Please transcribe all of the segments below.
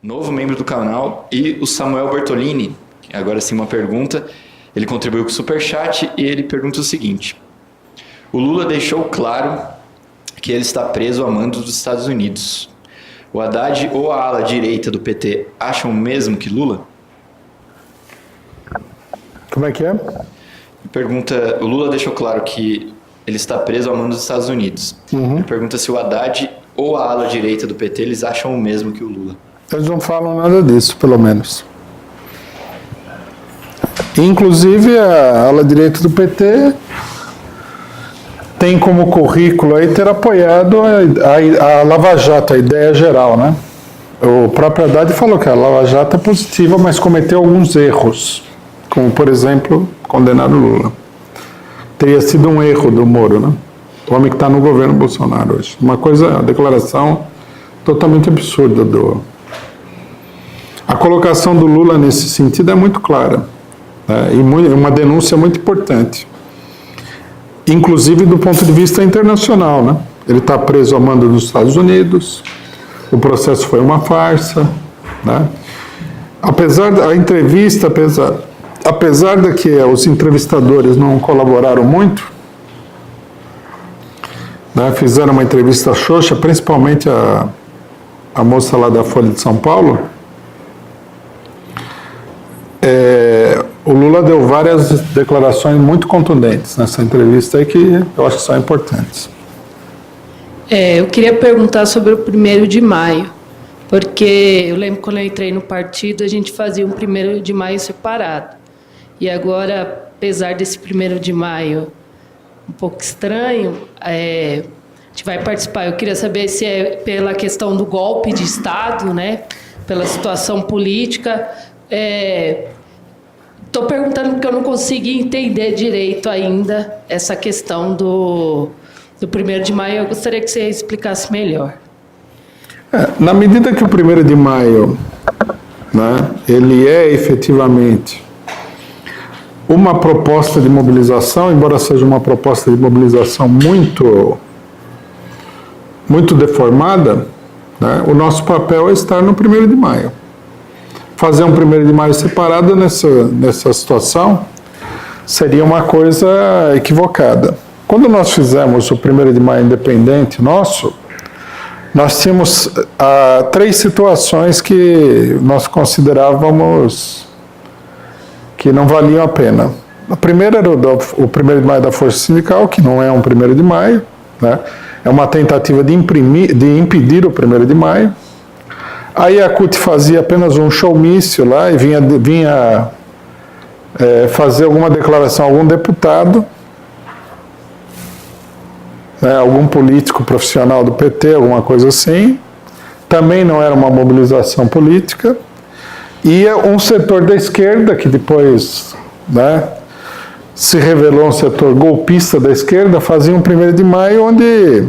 novo membro do canal, e o Samuel Bertolini, agora sim uma pergunta, ele contribuiu com o Superchat e ele pergunta o seguinte: o Lula deixou claro que ele está preso a mando dos Estados Unidos. O Haddad ou a ala direita do PT acham o mesmo que Lula? Como é que é? Pergunta, o Lula deixou claro que ele está preso a mando dos Estados Unidos. Ele pergunta se o Haddad ou a ala direita do PT eles acham o mesmo que o Lula. Eles não falam nada disso, pelo menos. Inclusive, a ala direita do PT tem como currículo aí ter apoiado a Lava Jato, a ideia geral, né? O próprio Haddad falou que a Lava Jato é positiva, mas cometeu alguns erros, como, por exemplo, condenar o Lula. Teria sido um erro do Moro, né? O homem que está no governo Bolsonaro hoje. Uma declaração totalmente absurda A colocação do Lula nesse sentido é muito clara, né? E uma denúncia muito importante. Inclusive do ponto de vista internacional, né? Ele está preso a mando dos Estados Unidos, o processo foi uma farsa, né? Apesar da entrevista, apesar de que os entrevistadores não colaboraram muito, né? Fizeram uma entrevista xoxa, principalmente a moça lá da Folha de São Paulo, o Lula deu várias declarações muito contundentes nessa entrevista aí que eu acho que são importantes. Eu queria perguntar sobre o 1º de maio, porque eu lembro quando eu entrei no partido, a gente fazia um 1º de maio separado. E agora, apesar desse 1º de maio um pouco estranho, a gente vai participar. Eu queria saber se é pela questão do golpe de Estado, né, pela situação política. Estou perguntando porque eu não consegui entender direito ainda essa questão do 1º de maio. Eu gostaria que você explicasse melhor. Na medida que o 1º de maio, né, ele é efetivamente uma proposta de mobilização, embora seja uma proposta de mobilização muito deformada, né, o nosso papel é estar no 1º de maio. Fazer um 1º de maio separado nessa situação seria uma coisa equivocada. Quando nós fizemos o 1º de maio independente nosso, nós tínhamos 3 situações que nós considerávamos que não valiam a pena. A primeira era o 1º de maio da Força Sindical, que não é um 1º de maio, né? É uma tentativa de impedir o 1º de maio. Aí a CUT fazia apenas um showmício lá e vinha fazer alguma declaração a algum deputado, né, algum político profissional do PT, alguma coisa assim. Também não era uma mobilização política. E um setor da esquerda, que depois, né, se revelou um setor golpista da esquerda, fazia um 1º de maio onde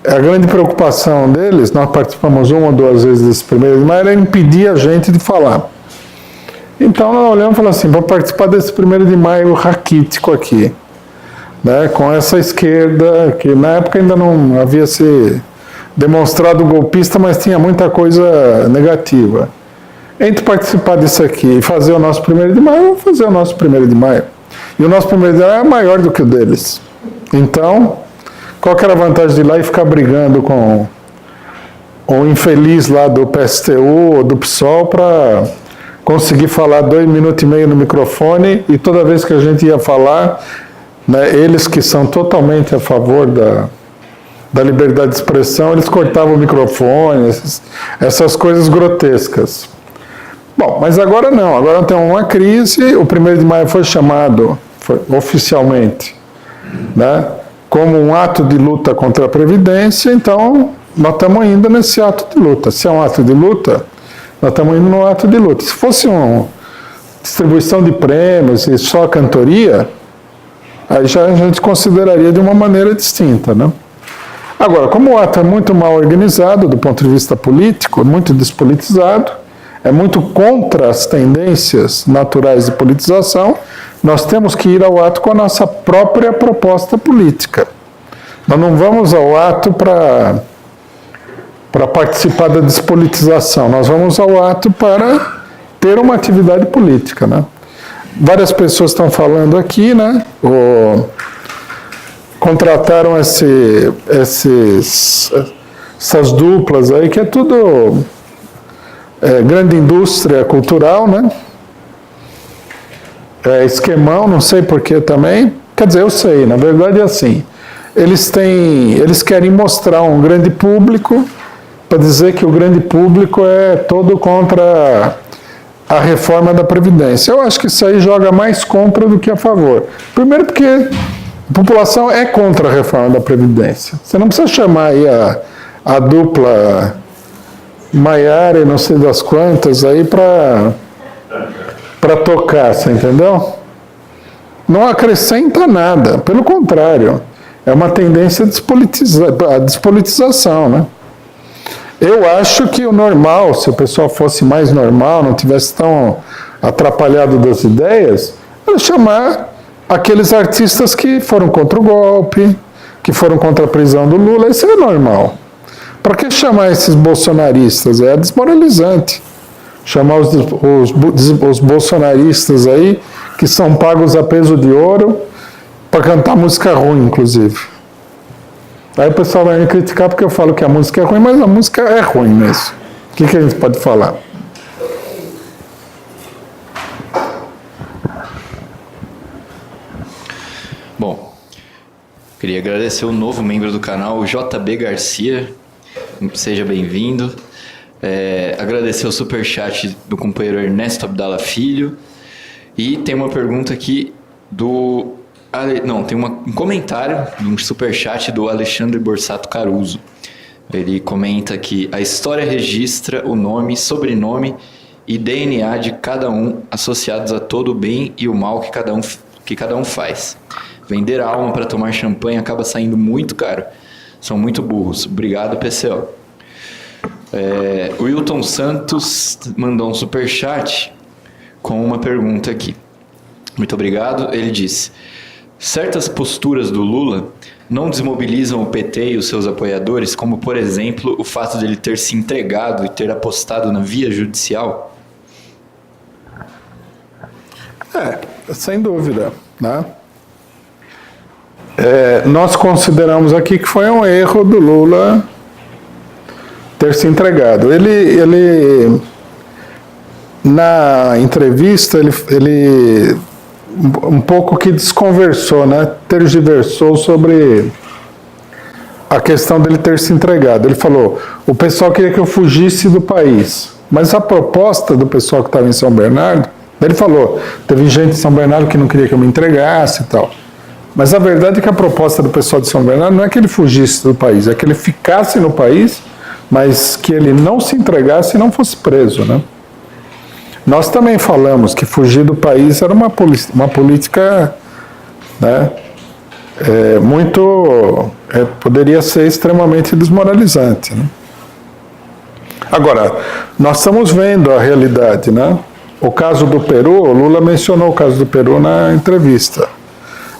a grande preocupação deles, nós participamos 1 ou 2 vezes desse 1º de maio, era impedir a gente de falar. Então nós olhamos e falamos assim, vou participar desse 1º de maio raquítico aqui, né, com essa esquerda, que na época ainda não havia se demonstrado golpista, mas tinha muita coisa negativa. Entre participar disso aqui e fazer o nosso 1º de maio, vamos fazer o nosso 1º de maio. E o nosso 1º de maio é maior do que o deles. Então, qual que era a vantagem de ir lá e ficar brigando com o infeliz lá do PSTU ou do PSOL para conseguir falar 2 minutos e meio no microfone e toda vez que a gente ia falar, né, eles que são totalmente a favor da liberdade de expressão, eles cortavam o microfone, essas coisas grotescas. Bom, mas agora não, agora tem uma crise, o 1º de maio foi chamado oficialmente, né, como um ato de luta contra a Previdência, então nós estamos indo nesse ato de luta. Se é um ato de luta, nós estamos indo no ato de luta. Se fosse uma distribuição de prêmios e só cantoria, aí já a gente consideraria de uma maneira distinta, né? Agora, como o ato é muito mal organizado do ponto de vista político, muito despolitizado, é muito contra as tendências naturais de politização, nós temos que ir ao ato com a nossa própria proposta política. Nós não vamos ao ato para para participar da despolitização. Nós vamos ao ato para ter uma atividade política, né? Várias pessoas estão falando aqui, né? Contrataram essas duplas aí, que é tudo grande indústria cultural, né? Esquemão, não sei porquê também. Quer dizer, eu sei, na verdade é assim. Eles querem mostrar um grande público para dizer que o grande público é todo contra a reforma da Previdência. Eu acho que isso aí joga mais contra do que a favor. Primeiro porque a população é contra a reforma da Previdência. Você não precisa chamar aí a dupla Maiara e não sei das quantas aí para tocar, você entendeu? Não acrescenta nada, pelo contrário, é uma tendência a despolitização, né? Eu acho que o normal, se o pessoal fosse mais normal, não tivesse tão atrapalhado das ideias, era chamar aqueles artistas que foram contra o golpe, que foram contra a prisão do Lula, isso é normal. Para que chamar esses bolsonaristas? É desmoralizante. Chamar os bolsonaristas aí, que são pagos a peso de ouro, para cantar música ruim, inclusive. Aí o pessoal vai me criticar porque eu falo que a música é ruim, mas a música é ruim mesmo. O que a gente pode falar? Bom, queria agradecer o novo membro do canal, o JB Garcia. Seja bem-vindo. Agradecer o superchat do companheiro Ernesto Abdala Filho. E tem uma pergunta aqui do... tem um comentário de um superchat do Alexandre Borsato Caruso. Ele comenta que a história registra o nome, sobrenome e DNA de cada um associados a todo o bem e o mal que cada um faz. Vender a alma para tomar champanhe acaba saindo muito caro. São muito burros. Obrigado, PCO. O Wilton Santos mandou um superchat com uma pergunta aqui. Muito obrigado. Ele disse: certas posturas do Lula não desmobilizam o PT e os seus apoiadores, como, por exemplo, o fato de ele ter se entregado e ter apostado na via judicial? Sem dúvida, né? Nós consideramos aqui que foi um erro do Lula ter se entregado. Ele na entrevista, ele um pouco que desconversou, né? Tergiversou sobre a questão dele ter se entregado. Ele falou: o pessoal queria que eu fugisse do país, mas a proposta do pessoal que estava em São Bernardo, ele falou, teve gente em São Bernardo que não queria que eu me entregasse e tal. Mas a verdade é que a proposta do pessoal de São Bernardo não é que ele fugisse do país, é que ele ficasse no país, mas que ele não se entregasse e não fosse preso, né? Nós também falamos que fugir do país era uma política, né, poderia ser extremamente desmoralizante, né? Agora, nós estamos vendo a realidade, né? O caso do Peru, o Lula mencionou o caso do Peru na entrevista.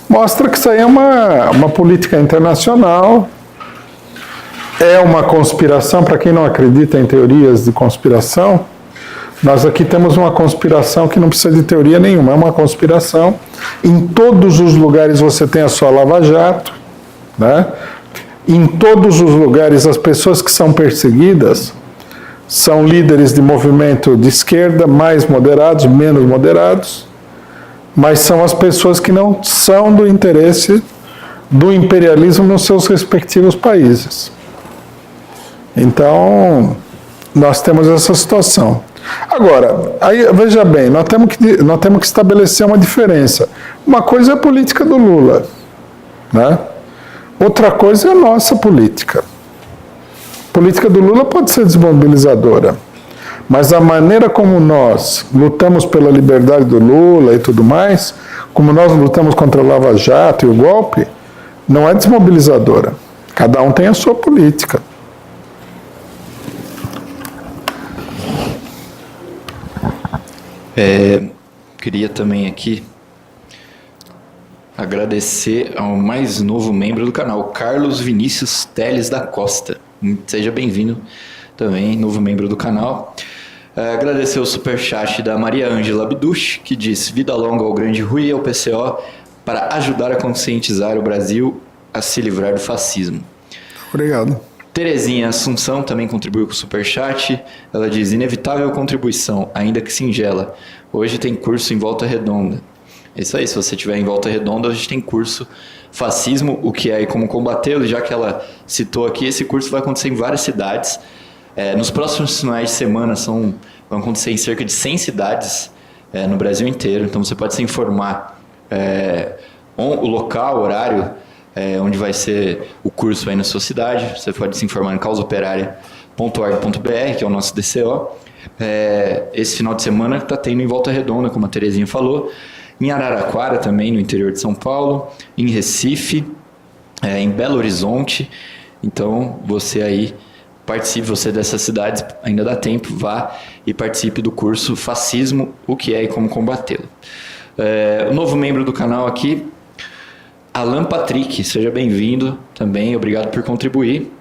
Mostra que isso aí é uma política internacional, é uma conspiração. Para quem não acredita em teorias de conspiração, nós aqui temos uma conspiração que não precisa de teoria nenhuma, é uma conspiração. Em todos os lugares você tem a sua Lava Jato, né? Em todos os lugares as pessoas que são perseguidas são líderes de movimento de esquerda, mais moderados, menos moderados, mas são as pessoas que não são do interesse do imperialismo nos seus respectivos países. Então, nós temos essa situação. Agora, aí, veja bem, nós temos que estabelecer uma diferença. Uma coisa é a política do Lula, né? Outra coisa é a nossa política. A política do Lula pode ser desmobilizadora, mas a maneira como nós lutamos pela liberdade do Lula e tudo mais, como nós lutamos contra a Lava Jato e o golpe, não é desmobilizadora. Cada um tem a sua política. Queria também aqui agradecer ao mais novo membro do canal, Carlos Vinícius Teles da Costa. Seja bem-vindo também, novo membro do canal. Agradecer o superchat da Maria Ângela Abduch, que diz: vida longa ao grande Rui e ao PCO para ajudar a conscientizar o Brasil a se livrar do fascismo. Obrigado. Terezinha Assunção também contribuiu com o superchat. Ela diz: inevitável contribuição, ainda que singela. Hoje tem curso em Volta Redonda. É isso aí, se você estiver em Volta Redonda, a gente tem curso Fascismo, o que é e como combatê-lo. Já que ela citou aqui, esse curso vai acontecer em várias cidades. Nos próximos finais de semana vão acontecer em cerca de 100 cidades no Brasil inteiro. Então você pode se informar o local, o horário, onde vai ser o curso aí na sua cidade. Você pode se informar em causaoperária.org.br, que é o nosso DCO. Esse final de semana está tendo em Volta Redonda, como a Terezinha falou, em Araraquara também, no interior de São Paulo, em Recife, em Belo Horizonte. Então você aí participe, você dessas cidades, ainda dá tempo, vá e participe do curso Fascismo, o que é e como combatê-lo. O novo membro do canal aqui, Alan Patrick, seja bem-vindo também, obrigado por contribuir.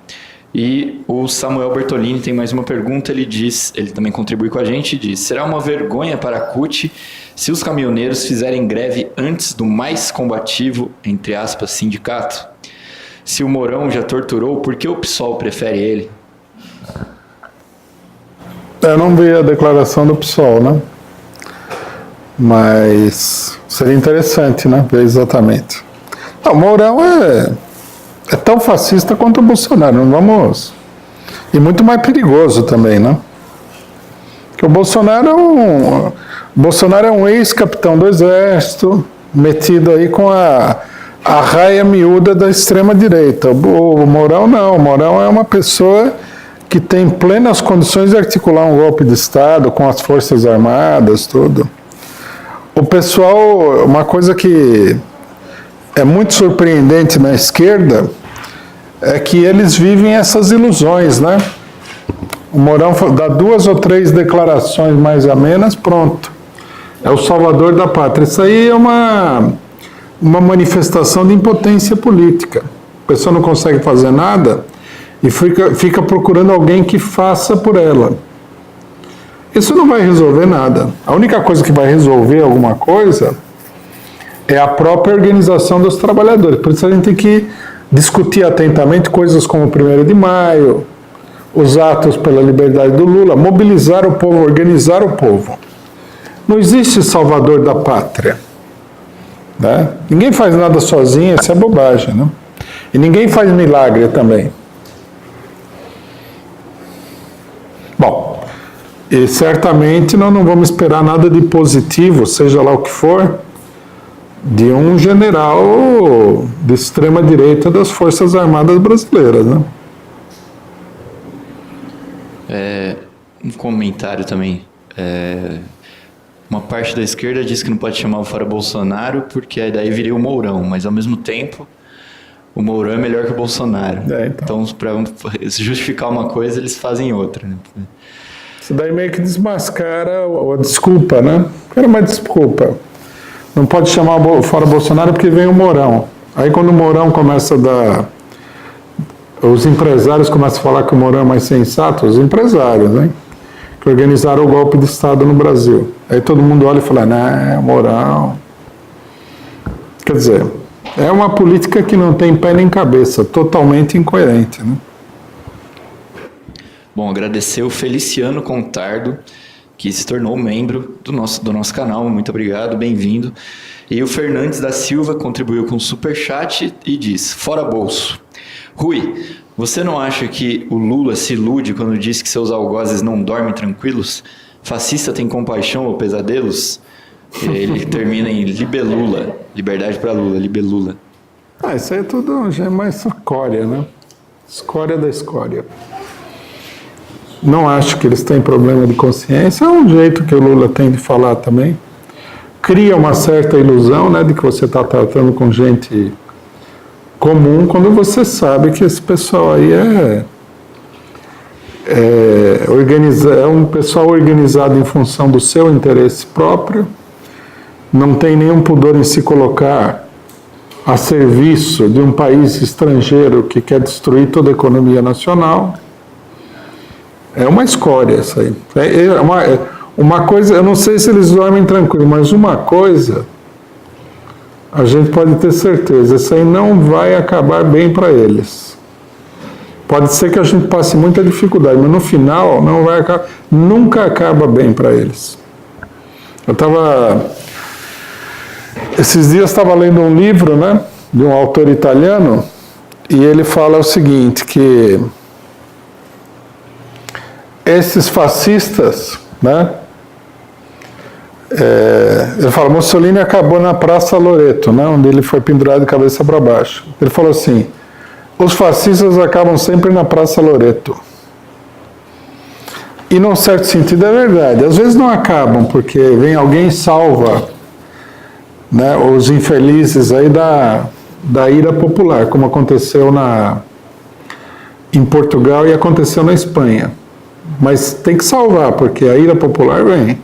E o Samuel Bertolini tem mais uma pergunta, ele também contribui com a gente, diz: será uma vergonha para a CUT se os caminhoneiros fizerem greve antes do mais combativo, entre aspas, sindicato? Se o Mourão já torturou, por que o PSOL prefere ele? Eu não vi a declaração do PSOL, né? Mas seria interessante, né? Ver exatamente. Não, o Mourão é tão fascista quanto o Bolsonaro, não vamos... E muito mais perigoso também, né? Porque o Bolsonaro é um ex-capitão do Exército, metido aí com a raia miúda da extrema-direita. O Mourão não, o Mourão é uma pessoa que tem plenas condições de articular um golpe de Estado com as Forças Armadas, tudo. O pessoal, uma coisa que é muito surpreendente na esquerda é que eles vivem essas ilusões, né? O Mourão dá 2 ou 3 declarações mais amenas, pronto. É o salvador da pátria. Isso aí é uma manifestação de impotência política. A pessoa não consegue fazer nada e fica procurando alguém que faça por ela. Isso não vai resolver nada. A única coisa que vai resolver alguma coisa é a própria organização dos trabalhadores. Por isso a gente tem que discutir atentamente coisas como o 1º de maio, os atos pela liberdade do Lula, mobilizar o povo, organizar o povo. Não existe salvador da pátria, né? Ninguém faz nada sozinho, isso é bobagem, né? E ninguém faz milagre também. Bom, e certamente nós não vamos esperar nada de positivo, seja lá o que for, de um general de extrema-direita das Forças Armadas Brasileiras, né? Um comentário também. Uma parte da esquerda diz que não pode chamar o Fora Bolsonaro porque aí daí viria o Mourão, mas ao mesmo tempo o Mourão é melhor que o Bolsonaro. Então, para justificar uma coisa, eles fazem outra, né? Isso daí meio que desmascara a desculpa, né? Era uma desculpa. Não pode chamar o Fora Bolsonaro porque vem o Mourão. Aí quando o Mourão começa a dar... Os empresários começam a falar que o Mourão é mais sensato, os empresários, né? Que organizaram o golpe de Estado no Brasil. Aí todo mundo olha e fala, não, Mourão... Quer dizer, é uma política que não tem pé nem cabeça, totalmente incoerente, né? Bom, agradecer o Feliciano Contardo, que se tornou membro do nosso canal. Muito obrigado, bem-vindo. E o Fernandes da Silva contribuiu com o superchat e diz: fora bolso. Rui, você não acha que o Lula se ilude quando diz que seus algozes não dormem tranquilos? Fascista tem compaixão ou pesadelos? Ele termina em libelula. Liberdade para Lula, libelula. Isso aí é tudo já é mais escória, né? Escória da escória. Não acho que eles têm problema de consciência. É um jeito que o Lula tem de falar também. Cria uma certa ilusão, né, de que você está tratando com gente comum, quando você sabe que esse pessoal aí é um pessoal organizado em função do seu interesse próprio, não tem nenhum pudor em se colocar a serviço de um país estrangeiro que quer destruir toda a economia nacional. É uma escória isso aí. Uma coisa, eu não sei se eles dormem tranquilo, mas uma coisa a gente pode ter certeza, isso aí não vai acabar bem para eles. Pode ser que a gente passe muita dificuldade, mas no final não vai acabar, nunca acaba bem para eles. Esses dias estava lendo um livro, né, de um autor italiano, e ele fala o seguinte, que esses fascistas, né, ele fala, Mussolini acabou na Praça Loreto, né, onde ele foi pendurado de cabeça para baixo. Ele falou assim, os fascistas acabam sempre na Praça Loreto. E num certo sentido é verdade. Às vezes não acabam, porque vem alguém e salva, né, os infelizes aí da ira popular, como aconteceu em Portugal e aconteceu na Espanha. Mas tem que salvar, porque a ira popular vem.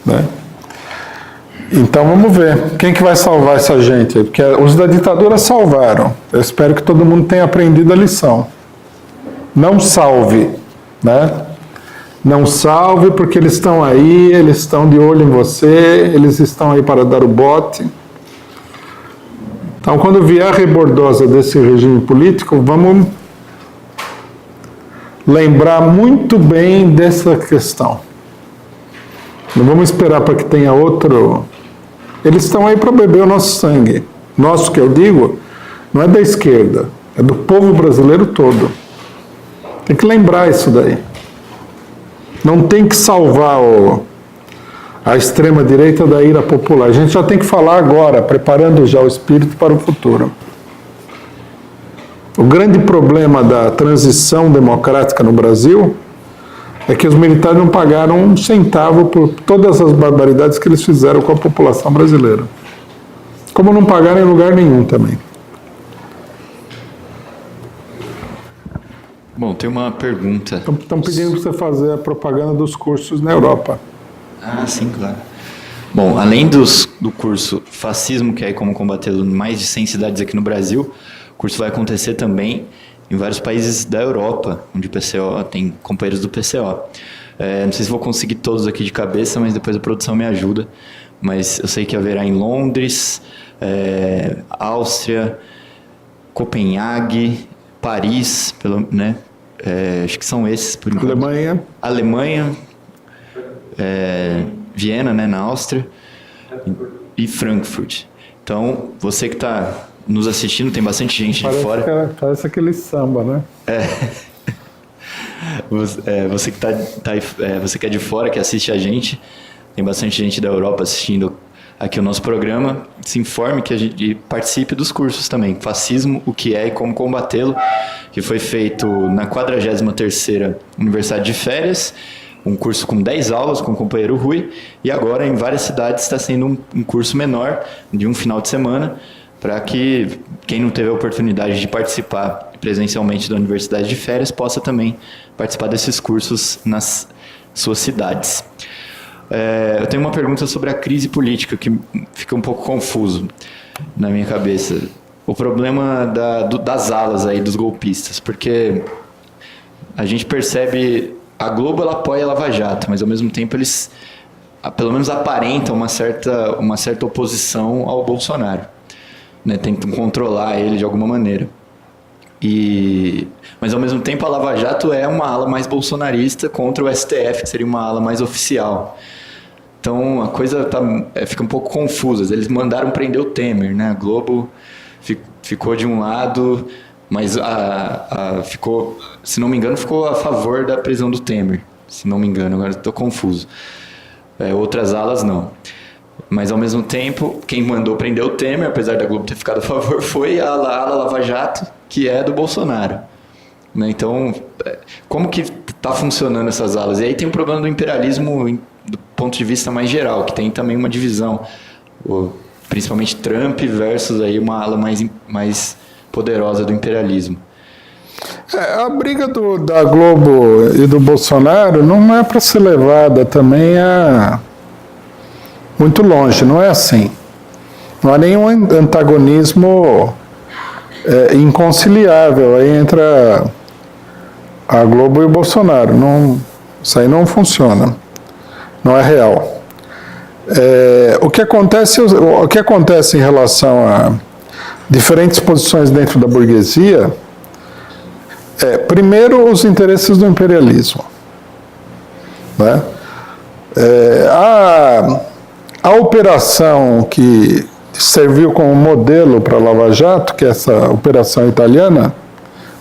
Né? Então vamos ver, quem que vai salvar essa gente? Porque os da ditadura salvaram. Eu espero que todo mundo tenha aprendido a lição. Não salve, né? Não salve porque eles estão aí, eles estão de olho em você, eles estão aí para dar o bote. Então quando vier a rebordosa desse regime político, vamos lembrar muito bem dessa questão. Não vamos esperar para que tenha outro. Eles estão aí para beber o nosso sangue. Nosso, que eu digo, não é da esquerda, é do povo brasileiro todo. Tem que lembrar isso daí. Não tem que salvar a extrema-direita da ira popular. A gente já tem que falar agora, preparando já o espírito para o futuro. O grande problema da transição democrática no Brasil é que os militares não pagaram um centavo por todas as barbaridades que eles fizeram com a população brasileira. Como não pagaram em lugar nenhum também. Bom, tem uma pergunta. Estão pedindo para você fazer a propaganda dos cursos na Europa. Ah, sim, claro. Bom, além do curso Fascismo, que é como combatê-lo em mais de 100 cidades aqui no Brasil, o curso vai acontecer também em vários países da Europa, onde o PCO tem companheiros do PCO. Não sei se vou conseguir todos aqui de cabeça, mas depois a produção me ajuda. Mas eu sei que haverá em Londres, Áustria, Copenhague, Paris, né? Acho que são esses, por enquanto. Alemanha, Viena, né, na Áustria, e Frankfurt. Então, você que está nos assistindo, tem bastante gente de fora. Parece aquele samba, né? Você que é de fora, que assiste a gente, tem bastante gente da Europa assistindo aqui o nosso programa. Se informe e participe dos cursos também. Fascismo, o que é e como combatê-lo, que foi feito na 43ª Universidade de Férias, um curso com 10 aulas com o companheiro Rui, e agora em várias cidades está sendo um curso menor, de um final de semana, para que quem não teve a oportunidade de participar presencialmente da Universidade de Férias possa também participar desses cursos nas suas cidades. Eu tenho uma pergunta sobre a crise política, que fica um pouco confuso na minha cabeça. O problema das alas aí dos golpistas, porque a gente percebe, a Globo ela apoia a Lava Jato, mas ao mesmo tempo eles pelo menos aparentam uma certa oposição ao Bolsonaro, né? Tentam controlar ele de alguma maneira. Mas ao mesmo tempo a Lava Jato é uma ala mais bolsonarista contra o STF, que seria uma ala mais oficial. Então a coisa fica um pouco confusa. Eles mandaram prender o Temer, né? A Globo ficou de um lado, mas ficou, se não me engano, ficou a favor da prisão do Temer. Se não me engano, agora estou confuso. Outras alas não. Mas ao mesmo tempo, quem mandou prender o Temer, apesar da Globo ter ficado a favor, foi a ala Lava Jato, que é do Bolsonaro. Né? Então, como que está funcionando essas alas? E aí tem um problema do imperialismo do ponto de vista mais geral, que tem também uma divisão, principalmente Trump versus aí uma ala mais poderosa do imperialismo. A briga da Globo e do Bolsonaro não é para ser levada também muito longe, não é assim. Não há nenhum antagonismo inconciliável aí entre a Globo e o Bolsonaro. Não, isso aí não funciona, não é real. O que acontece em relação a diferentes posições dentro da burguesia primeiro, os interesses do imperialismo, né? A operação que serviu como modelo para a Lava Jato, que é essa operação italiana,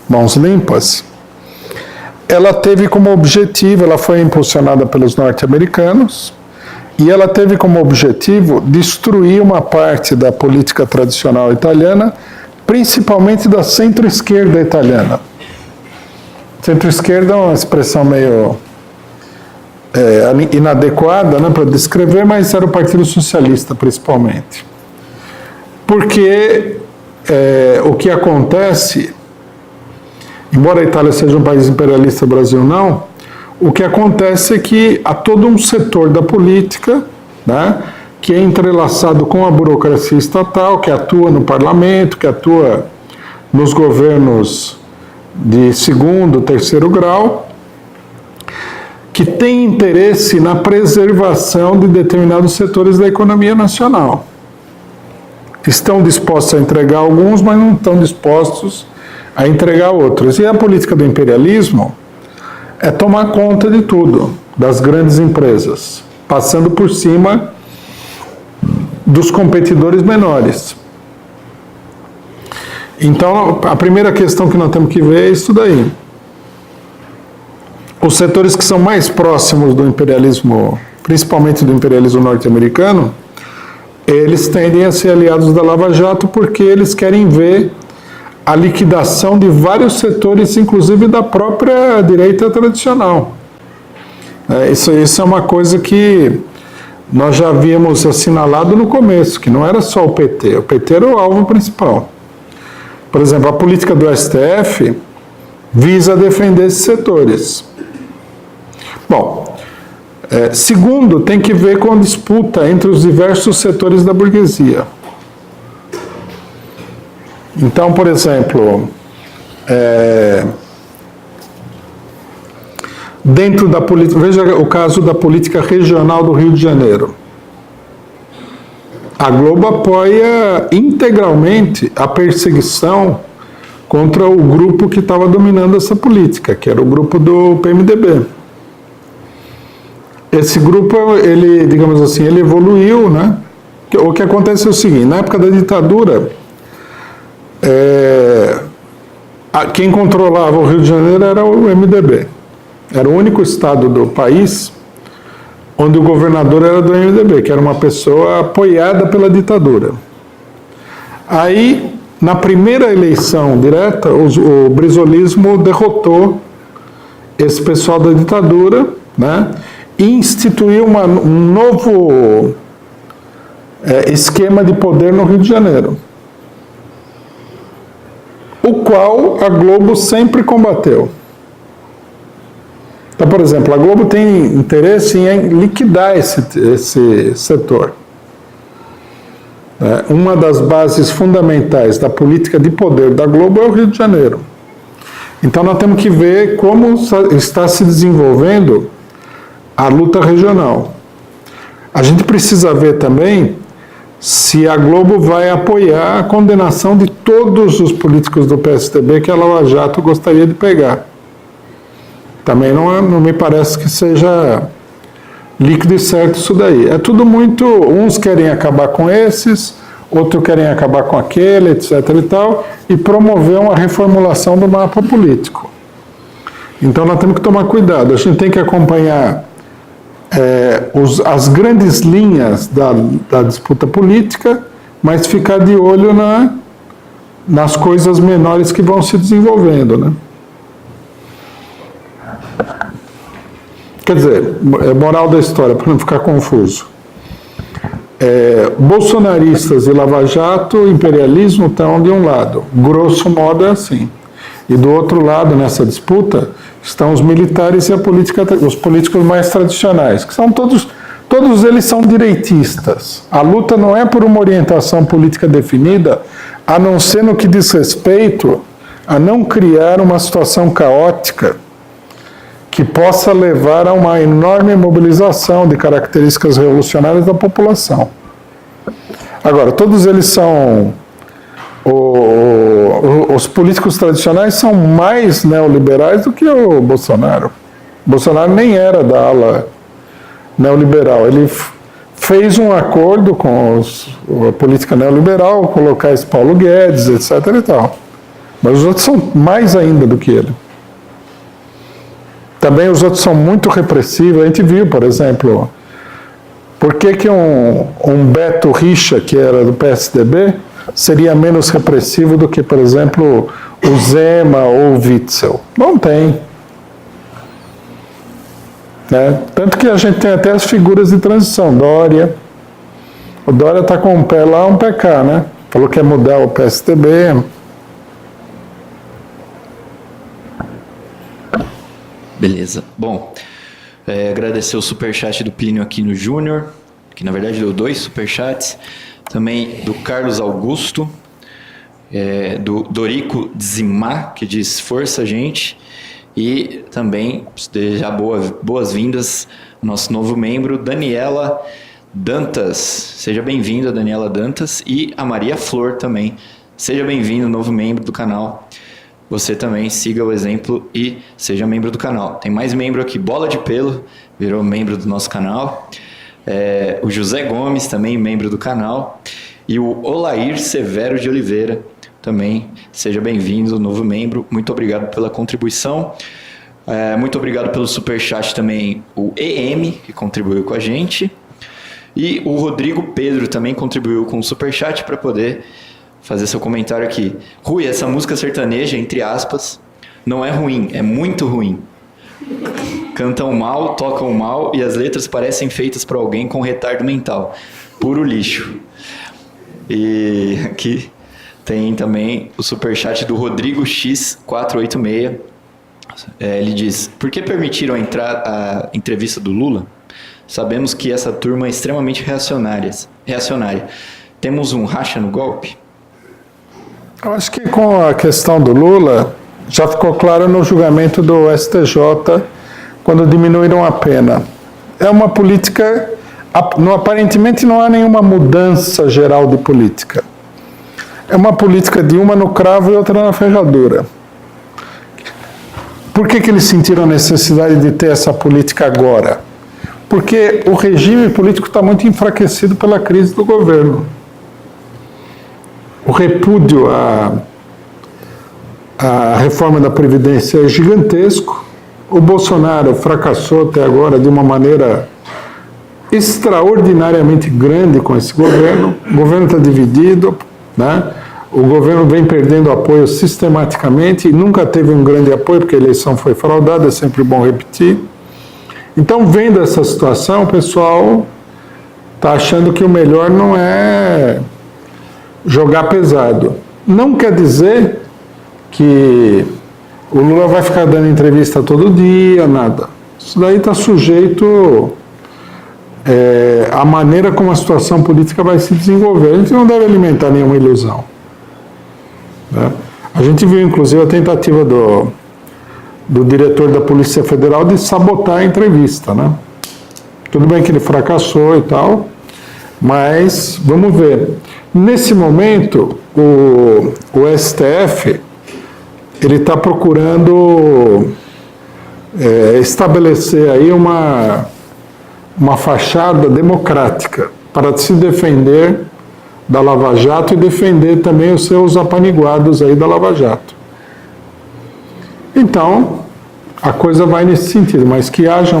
Mãos Limpas, ela teve como objetivo, ela foi impulsionada pelos norte-americanos, e ela teve como objetivo destruir uma parte da política tradicional italiana, principalmente da centro-esquerda italiana. Centro-esquerda é uma expressão meio inadequada, né, para descrever, mas era o Partido Socialista, principalmente. Porque o que acontece, embora a Itália seja um país imperialista, o Brasil não, o que acontece é que há todo um setor da política, né, que é entrelaçado com a burocracia estatal, que atua no parlamento, que atua nos governos de segundo, terceiro grau, que tem interesse na preservação de determinados setores da economia nacional. Estão dispostos a entregar alguns, mas não estão dispostos a entregar outros. E a política do imperialismo é tomar conta de tudo, das grandes empresas, passando por cima dos competidores menores. Então, a primeira questão que nós temos que ver é isso daí. Os setores que são mais próximos do imperialismo, principalmente do imperialismo norte-americano, eles tendem a ser aliados da Lava Jato porque eles querem ver a liquidação de vários setores, inclusive da própria direita tradicional. Isso é uma coisa que nós já havíamos assinalado no começo, que não era só o PT. O PT era o alvo principal. Por exemplo, a política do STF visa defender esses setores. Bom, segundo, tem que ver com a disputa entre os diversos setores da burguesia. Então, por exemplo, dentro da política, veja o caso da política regional do Rio de Janeiro. A Globo apoia integralmente a perseguição contra o grupo que estava dominando essa política, que era o grupo do PMDB. Esse grupo, ele, digamos assim, ele evoluiu, né? O que acontece é o seguinte: na época da ditadura, quem controlava o Rio de Janeiro era o MDB. Era o único estado do país onde o governador era do MDB, que era uma pessoa apoiada pela ditadura. Aí, na primeira eleição direta, o brizolismo derrotou esse pessoal da ditadura, né, e instituiu um novo esquema de poder no Rio de Janeiro, o qual a Globo sempre combateu. Então, por exemplo, a Globo tem interesse em liquidar esse setor. Uma das bases fundamentais da política de poder da Globo é o Rio de Janeiro. Então, nós temos que ver como está se desenvolvendo a luta regional. A gente precisa ver também se a Globo vai apoiar a condenação de todos os políticos do PSDB que a Lava Jato gostaria de pegar. Também não me parece que seja líquido e certo isso daí. É tudo muito... Uns querem acabar com esses, outros querem acabar com aquele, etc. e tal, e promover uma reformulação do mapa político. Então nós temos que tomar cuidado. A gente tem que acompanhar as grandes linhas da disputa política, mas ficar de olho nas coisas menores que vão se desenvolvendo, né? Quer dizer, moral da história, para não ficar confuso. Bolsonaristas e Lava Jato, imperialismo estão de um lado. Grosso modo é assim. E do outro lado, nessa disputa, estão os militares e os políticos mais tradicionais, que são todos Todos eles são direitistas. A luta não é por uma orientação política definida, a não ser no que diz respeito a não criar uma situação caótica que possa levar a uma enorme mobilização de características revolucionárias da população. Agora, todos eles são... Os políticos tradicionais são mais neoliberais do que o Bolsonaro. O Bolsonaro nem era da ala neoliberal. Ele fez um acordo com a política neoliberal, colocar esse Paulo Guedes, etc. e tal. Mas os outros são mais ainda do que ele. Também os outros são muito repressivos. A gente viu, por exemplo, por que um Beto Richa, que era do PSDB, seria menos repressivo do que, por exemplo, o Zema ou o Witzel? Não tem. Né? Tanto que a gente tem até as figuras de transição. Dória. O Dória está com um pé lá, um pé cá, né? Falou que ia mudar o PSDB. Beleza. Bom, agradecer o superchat do Plínio Aquino Júnior, que na verdade deu 2 superchats. Também do Carlos Augusto, do Dorico Dzimá, que diz força, gente. E também desejar boas-vindas ao nosso novo membro, Daniela Dantas. Seja bem-vinda, Daniela Dantas. E a Maria Flor também. Seja bem-vindo, novo membro do canal. Você também siga o exemplo e seja membro do canal. Tem mais membro aqui, Bola de Pelo, virou membro do nosso canal. O José Gomes, também membro do canal. E o Olair Severo de Oliveira, também seja bem-vindo, novo membro. Muito obrigado pela contribuição. Muito obrigado pelo superchat também o EM, que contribuiu com a gente. E o Rodrigo Pedro também contribuiu com o superchat para poder fazer seu comentário aqui. Rui, essa música sertaneja, entre aspas, não é ruim, é muito ruim. Cantam mal, tocam mal e as letras parecem feitas por alguém com retardo mental. Puro lixo. E aqui tem também o superchat do Rodrigo X486. Ele diz: por que permitiram a entrevista do Lula? Sabemos que essa turma é extremamente reacionária. Temos um racha no golpe? Eu acho que com a questão do Lula, já ficou claro no julgamento do STJ, quando diminuíram a pena. É uma política, aparentemente não há nenhuma mudança geral de política. É uma política de uma no cravo e outra na ferradura. Por que eles sentiram a necessidade de ter essa política agora? Porque o regime político está muito enfraquecido pela crise do governo. O repúdio à reforma da Previdência é gigantesco. O Bolsonaro fracassou até agora de uma maneira extraordinariamente grande com esse governo. O governo está dividido, né? O governo vem perdendo apoio sistematicamente e nunca teve um grande apoio, porque a eleição foi fraudada, é sempre bom repetir. Então, vendo essa situação, o pessoal está achando que o melhor não é jogar pesado. Não quer dizer que o Lula vai ficar dando entrevista todo dia, nada. Isso daí está sujeito à maneira como a situação política vai se desenvolver. A gente não deve alimentar nenhuma ilusão. Né? A gente viu, inclusive, a tentativa do diretor da Polícia Federal de sabotar a entrevista. Né? Tudo bem que ele fracassou e tal, mas vamos ver. Nesse momento, o STF ele está procurando estabelecer aí uma fachada democrática para se defender da Lava Jato e defender também os seus apaniguados aí da Lava Jato. Então, a coisa vai nesse sentido, mas que haja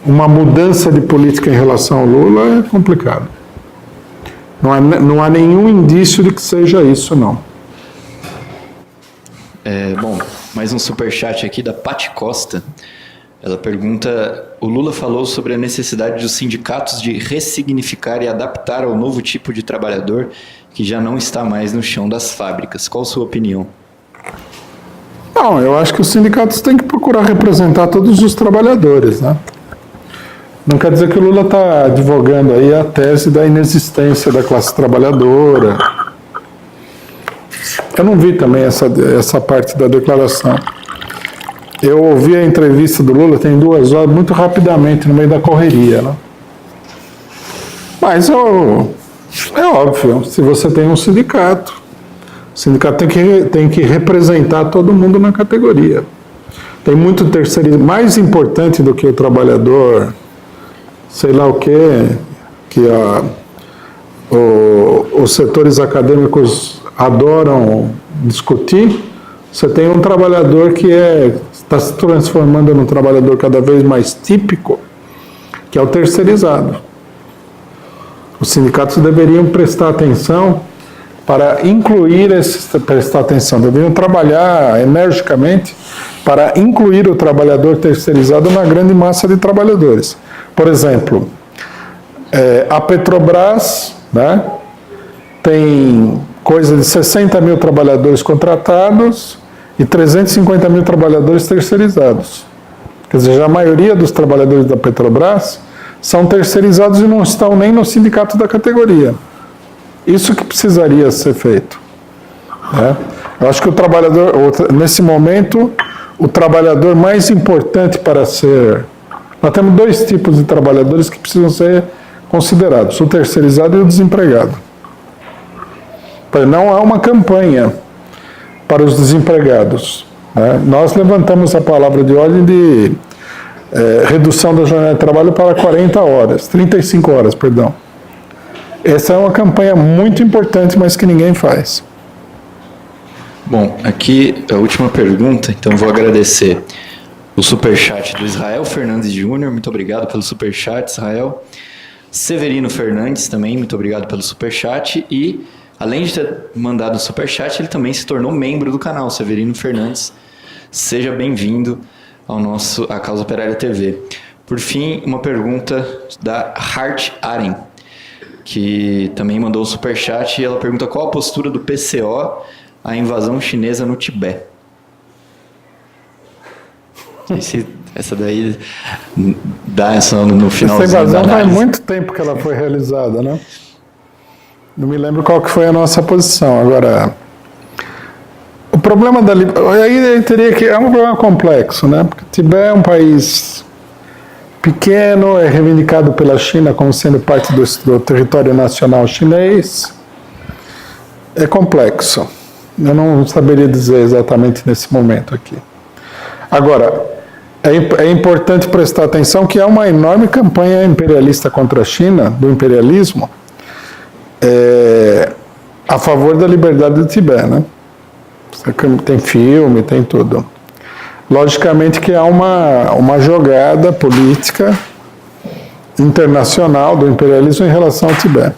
uma mudança de política em relação ao Lula é complicado. Não há nenhum indício de que seja isso, não. Bom, mais um superchat aqui da Pati Costa. Ela pergunta: o Lula falou sobre a necessidade dos sindicatos de ressignificar e adaptar ao novo tipo de trabalhador que já não está mais no chão das fábricas. Qual a sua opinião? Não, eu acho que os sindicatos têm que procurar representar todos os trabalhadores, né? Não quer dizer que o Lula está advogando aí a tese da inexistência da classe trabalhadora. Eu não vi também essa parte da declaração. Eu ouvi a entrevista do Lula, tem 2 horas, muito rapidamente, no meio da correria, né? Mas é óbvio, se você tem um sindicato, o sindicato tem que representar todo mundo na categoria. Tem muito terceirizado, mais importante do que o trabalhador, sei lá o quê, que os setores acadêmicos adoram discutir. Você tem um trabalhador que está se transformando num trabalhador cada vez mais típico, que é o terceirizado. Os sindicatos deveriam prestar atenção para incluir deveriam trabalhar energicamente para incluir o trabalhador terceirizado na grande massa de trabalhadores. Por exemplo, a Petrobras, né, tem coisa de 60 mil trabalhadores contratados e 350 mil trabalhadores terceirizados. Quer dizer, a maioria dos trabalhadores da Petrobras são terceirizados e não estão nem no sindicato da categoria. Isso que precisaria ser feito, né? Eu acho que o trabalhador, nesse momento, o trabalhador mais importante para ser... Nós temos 2 tipos de trabalhadores que precisam ser considerados, o terceirizado e o desempregado. Não há uma campanha para os desempregados, né? Nós levantamos a palavra de ordem de redução da jornada de trabalho para 35 horas, perdão. Essa é uma campanha muito importante, mas que ninguém faz. Bom, aqui a última pergunta, então vou agradecer o superchat do Israel Fernandes Júnior, muito obrigado pelo superchat, Israel. Severino Fernandes também, muito obrigado pelo superchat. E, além de ter mandado o superchat, ele também se tornou membro do canal, Severino Fernandes. Seja bem-vindo à Causa Operária TV. Por fim, uma pergunta da Hart Aren, que também mandou o superchat, e ela pergunta qual a postura do PCO à invasão chinesa no Tibete. Essa daí dá no final. Essa invasão faz muito tempo que ela foi realizada, né? Não me lembro qual que foi a nossa posição. Agora, o problema aí teria que... É um problema complexo, né? Porque o Tibete é um país pequeno, é reivindicado pela China como sendo parte do território nacional chinês. É complexo. Eu não saberia dizer exatamente nesse momento aqui. Agora, é importante prestar atenção que há uma enorme campanha imperialista contra a China, do imperialismo, a favor da liberdade do Tibete, né? Tem filme, tem tudo. Logicamente que há uma jogada política internacional do imperialismo em relação ao Tibete.